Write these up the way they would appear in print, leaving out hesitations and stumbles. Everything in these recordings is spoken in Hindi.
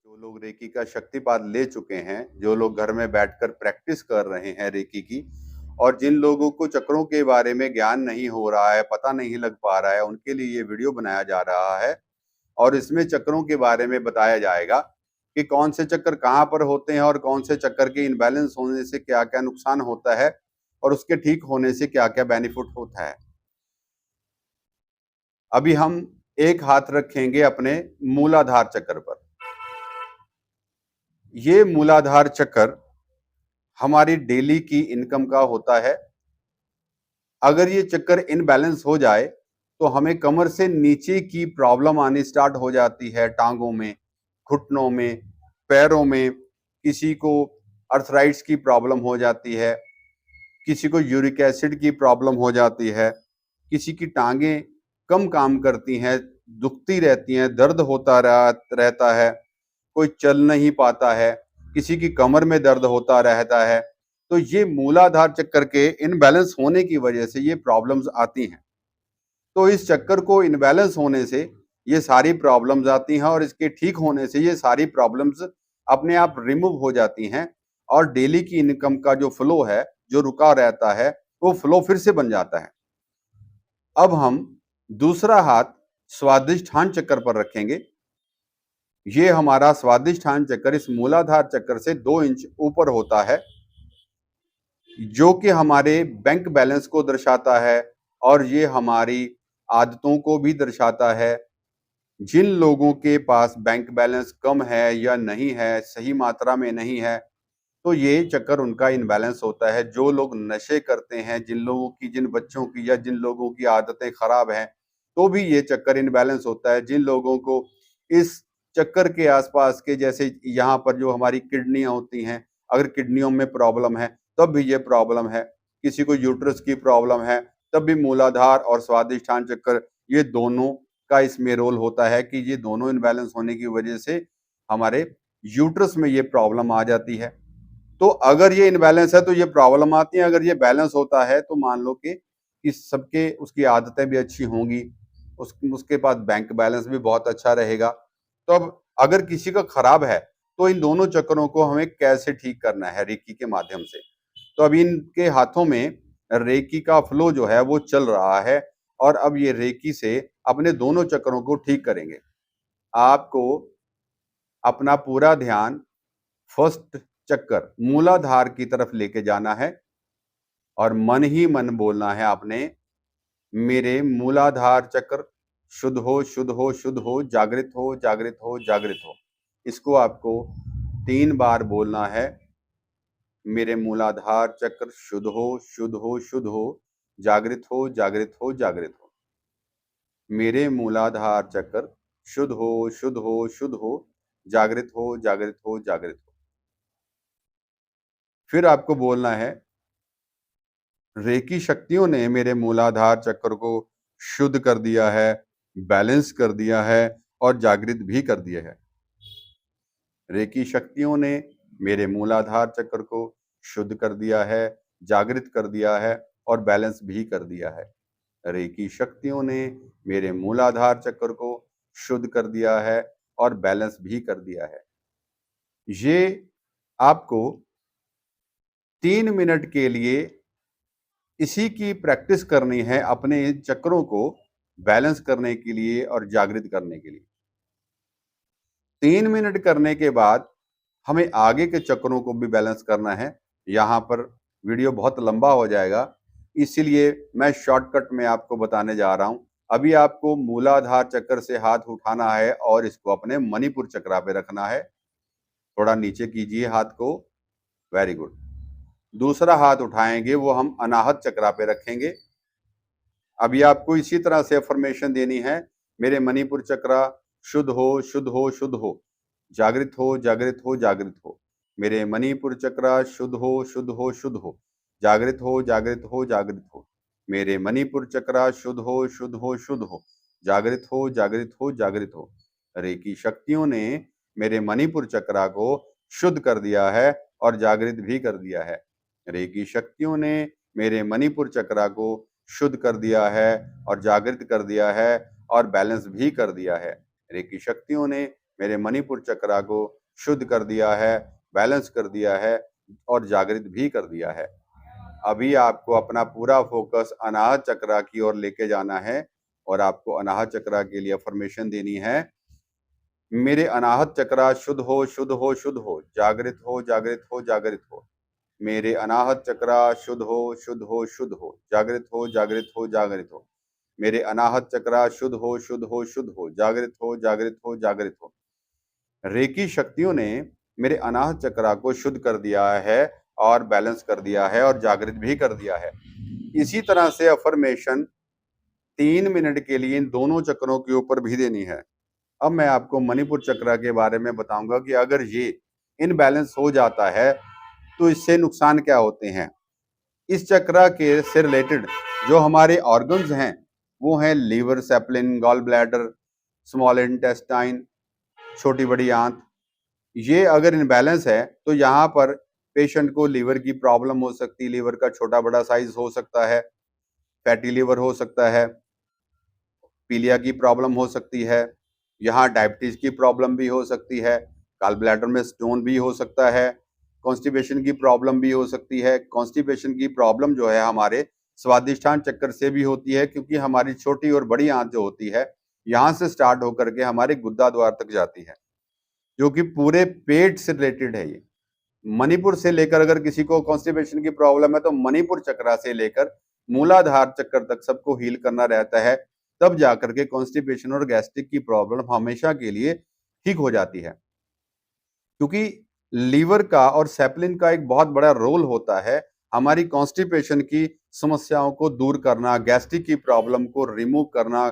जो लोग रेकी का शक्तिपात ले चुके हैं, जो लोग घर में बैठकर प्रैक्टिस कर रहे हैं रेकी की, और जिन लोगों को चक्रों के बारे में ज्ञान नहीं हो रहा है, पता नहीं लग पा रहा है, उनके लिए ये वीडियो बनाया जा रहा है। और इसमें चक्रों के बारे में बताया जाएगा कि कौन से चक्कर कहाँ पर होते हैं और कौन से चक्कर के इनबैलेंस होने से क्या क्या नुकसान होता है और उसके ठीक होने से क्या क्या बेनिफिट होता है। अभी हम एक हाथ रखेंगे अपने मूलाधार चक्र पर। ये मूलाधार चक्र हमारी डेली की इनकम का होता है। अगर ये चक्कर इनबैलेंस हो जाए तो हमें कमर से नीचे की प्रॉब्लम आनी स्टार्ट हो जाती है, टांगों में, घुटनों में, पैरों में। किसी को अर्थराइट्स की प्रॉब्लम हो जाती है, किसी को यूरिक एसिड की प्रॉब्लम हो जाती है, किसी की टांगें कम काम करती हैं, दुखती रहती हैं, दर्द होता रहता है, कोई चल नहीं पाता है, किसी की कमर में दर्द होता रहता है। तो ये मूलाधार चक्कर के इनबैलेंस होने की वजह से ये प्रॉब्लम्स आती हैं। तो इस चक्कर को इनबैलेंस होने से ये सारी प्रॉब्लम्स आती हैं और इसके ठीक होने से ये सारी प्रॉब्लम्स अपने आप रिमूव हो जाती हैं और डेली की इनकम का जो फ्लो है, जो रुका रहता है, वो फ्लो फिर से बन जाता है। अब हम दूसरा हाथ स्वादिष्ठान चक्र पर रखेंगे। ये हमारा स्वादिष्ठान चक्र इस मूलाधार चक्र से 2 इंच ऊपर होता है, जो कि हमारे बैंक बैलेंस को दर्शाता है और ये हमारी आदतों को भी दर्शाता है। जिन लोगों के पास बैंक बैलेंस कम है या नहीं है, सही मात्रा में नहीं है, तो ये चक्कर उनका इनबैलेंस होता है। जो लोग नशे करते हैं, जिन लोगों की, जिन बच्चों की या जिन लोगों की आदतें खराब हैं, तो भी ये चक्कर इनबैलेंस होता है। जिन लोगों को इस चक्कर के आसपास के, जैसे यहाँ पर जो हमारी किडनियां होती हैं, अगर किडनियों में प्रॉब्लम है तब भी ये प्रॉब्लम है। किसी को यूट्रस की प्रॉब्लम है तब भी मूलाधार और स्वादिष्ठान चक्कर, ये दोनों का इसमें रोल होता है कि ये दोनों इनबैलेंस होने की वजह से हमारे यूट्रस में ये प्रॉब्लम आ जाती है। तो अगर ये इनबैलेंस है तो ये प्रॉब्लम आती है, अगर ये बैलेंस होता है तो मान लो कि इस सबके, उसकी आदतें भी अच्छी होंगी, उसके पास बैंक बैलेंस भी बहुत अच्छा रहेगा। तो अब अगर किसी का खराब है तो इन दोनों चक्करों को हमें कैसे ठीक करना है रेकी के माध्यम से। तो अब इनके हाथों में रेकी का फ्लो जो है वो चल रहा है और अब ये रेकी से अपने दोनों चक्करों को ठीक करेंगे। आपको अपना पूरा ध्यान फर्स्ट चक्कर मूलाधार की तरफ लेके जाना है और मन ही मन बोलना है आपने, मेरे मूलाधार चक्र शुद्ध हो, शुद्ध हो, शुद्ध हो, जागृत हो, जागृत हो, जागृत हो। इसको आपको 3 बार बोलना है। मेरे मूलाधार चक्र शुद्ध हो, शुद्ध हो, शुद्ध हो, जागृत हो, जागृत हो, जागृत हो। मेरे मूलाधार चक्र शुद्ध हो, शुद्ध हो, शुद्ध हो, जागृत हो, जागृत हो, जागृत हो। फिर आपको बोलना है, रेकी शक्तियों ने मेरे मूलाधार चक्र को शुद्ध कर दिया है, बैलेंस कर दिया है और जागृत भी कर दिया है। रेकी शक्तियों ने मेरे मूलाधार चक्र को शुद्ध कर दिया है, जागृत कर दिया है और बैलेंस भी कर दिया है। रेकी शक्तियों ने मेरे मूलाधार चक्र को शुद्ध कर दिया है और बैलेंस भी कर दिया है। ये आपको 3 मिनट के लिए इसी की प्रैक्टिस करनी है, अपने चक्रों को बैलेंस करने के लिए और जागृत करने के लिए। 3 मिनट करने के बाद हमें आगे के चक्रों को भी बैलेंस करना है। यहाँ पर वीडियो बहुत लंबा हो जाएगा, इसीलिए मैं शॉर्टकट में आपको बताने जा रहा हूँ। अभी आपको मूलाधार चक्र से हाथ उठाना है और इसको अपने मणिपुर चक्रा पे रखना है। थोड़ा नीचे कीजिए हाथ को, वेरी गुड। दूसरा हाथ उठाएंगे वो हम अनाहत चक्रा पे रखेंगे। अभी आपको इसी तरह से अफर्मेशन देनी है, मेरे मणिपुर चक्रा शुद्ध हो, शुद्ध हो, शुद्ध हो, जागृत हो, जागृत हो, जागृत हो। मेरे मणिपुर चक्रा शुद्ध हो, शुद्ध हो, शुद्ध हो, जागृत हो, जागृत हो, जागृत हो। मेरे मणिपुर चक्रा शुद्ध हो, शुद्ध हो, शुद्ध हो, जागृत हो, जागृत हो, जागृत हो। रेकी शक्तियों ने मेरे मणिपुर चक्रा को शुद्ध कर दिया है और जागृत भी कर दिया है। रेकी शक्तियों ने मेरे मणिपुर चक्रा को शुद्ध कर दिया है और जागृत कर दिया है और बैलेंस भी कर दिया है। रेकी शक्तियों ने मेरे मणिपुर चक्रा को शुद्ध कर दिया है, बैलेंस कर दिया है और जागृत भी कर दिया है। अभी आपको अपना पूरा फोकस अनाहत चक्रा की ओर लेके जाना है और आपको अनाहत चक्रा के लिए अफर्मेशन देनी है। मेरे अनाहत चक्रा शुद्ध हो, शुद्ध हो, शुद्ध हो, जागृत हो, जागृत हो, जागृत हो। मेरे अनाहत चक्रा शुद्ध हो, शुद्ध हो, शुद्ध हो, जागृत हो, जागृत हो, जागृत हो। मेरे अनाहत चक्रा शुद्ध हो, शुद्ध हो, शुद्ध हो, जागृत हो, जागृत हो, जागृत हो। रेकी शक्तियों ने मेरे अनाहत चक्रा को शुद्ध कर दिया है और बैलेंस कर दिया है और जागृत भी कर दिया है। इसी तरह से अफर्मेशन 3 मिनट के लिए इन दोनों चक्रों के ऊपर भी देनी है। अब मैं आपको मणिपुर चक्र के बारे में बताऊंगा कि अगर ये इनबैलेंस हो जाता है तो इससे नुकसान क्या होते हैं। इस चक्र के से रिलेटेड जो हमारे ऑर्गन्स हैं वो हैं liver, spleen, gall bladder, small intestine, छोटी बड़ी आंत। ये अगर इनबैलेंस है तो यहाँ पर पेशेंट को लीवर की प्रॉब्लम हो सकती है, लीवर का छोटा बड़ा साइज हो सकता है, फैटी लीवर हो सकता है, पीलिया की प्रॉब्लम हो सकती है, यहाँ डायबिटीज की प्रॉब्लम भी हो सकती है, गॉल ब्लैडर में स्टोन भी हो सकता है, कॉन्स्टिपेशन की प्रॉब्लम भी हो सकती है। कॉन्स्टिपेशन की प्रॉब्लम जो है हमारे स्वादिष्ठान चक्कर से भी होती है, क्योंकि हमारी छोटी और बड़ी आंत जो होती है यहाँ से स्टार्ट होकर के हमारे गुद्दा द्वार तक जाती है, जो कि पूरे पेट से रिलेटेड है। ये मणिपुर से लेकर अगर किसी को कॉन्स्टिपेशन की प्रॉब्लम है तो मणिपुर चक्र से लेकर मूलाधार चक्कर तक सबको हील करना रहता है, तब जाकर के कॉन्स्टिपेशन और गैस्ट्रिक की प्रॉब्लम हमेशा के लिए ठीक हो जाती है। क्योंकि लीवर का और सेप्लिन का एक बहुत बड़ा रोल होता है हमारी कॉन्स्टिपेशन की समस्याओं को दूर करना, गैस्ट्रिक की प्रॉब्लम को रिमूव करना,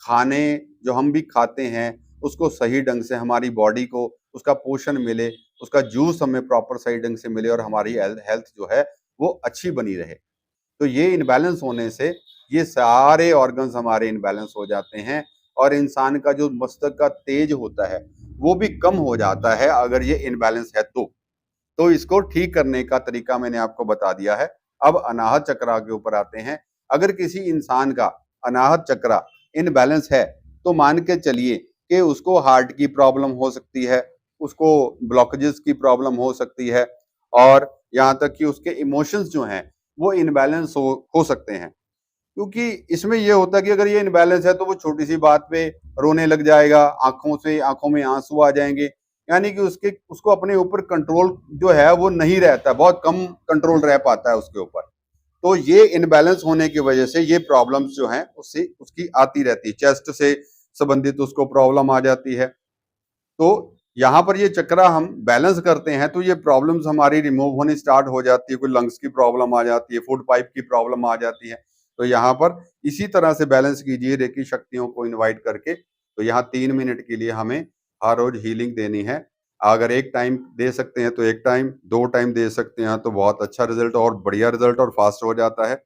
खाने जो हम भी खाते हैं उसको सही ढंग से हमारी बॉडी को उसका पोषण मिले, उसका जूस हमें प्रॉपर सही ढंग से मिले और हमारी हेल्थ जो है वो अच्छी बनी रहे। तो ये इनबैलेंस होने से ये सारे ऑर्गन्स हमारे इनबैलेंस हो जाते हैं और इंसान का जो मस्तिष्क का तेज होता है वो भी कम हो जाता है अगर ये इनबैलेंस है तो इसको ठीक करने का तरीका मैंने आपको बता दिया है। अब अनाहत चक्र के ऊपर आते हैं। अगर किसी इंसान का अनाहत चक्र इनबैलेंस है तो मान के चलिए कि उसको हार्ट की प्रॉब्लम हो सकती है, उसको ब्लॉकेजेस की प्रॉब्लम हो सकती है और यहाँ तक कि उसके इमोशंस जो हैं वो इनबैलेंस हो सकते हैं। क्योंकि इसमें ये होता है कि अगर ये इनबैलेंस है तो वो छोटी सी बात पे रोने लग जाएगा, आंखों में आंसू आ जाएंगे, यानी कि उसको अपने ऊपर कंट्रोल जो है वो नहीं रहता, बहुत कम कंट्रोल रह पाता है उसके ऊपर। तो ये इनबैलेंस होने की वजह से ये प्रॉब्लम्स जो हैं उससे उसकी आती रहती है, चेस्ट से संबंधित उसको प्रॉब्लम आ जाती है। तो यहाँ पर ये चक्र हम बैलेंस करते हैं तो ये प्रॉब्लम्स हमारी रिमूव होनी स्टार्ट हो जाती है। कोई लंग्स की प्रॉब्लम आ जाती है, फूड पाइप की प्रॉब्लम आ जाती है। तो यहाँ पर इसी तरह से बैलेंस कीजिए रेकी शक्तियों को इनवाइट करके। तो यहाँ 3 मिनट के लिए हमें हर रोज हीलिंग देनी है। अगर एक टाइम दे सकते हैं तो एक टाइम, 2 टाइम दे सकते हैं तो बहुत अच्छा रिजल्ट और बढ़िया रिजल्ट और फास्ट हो जाता है।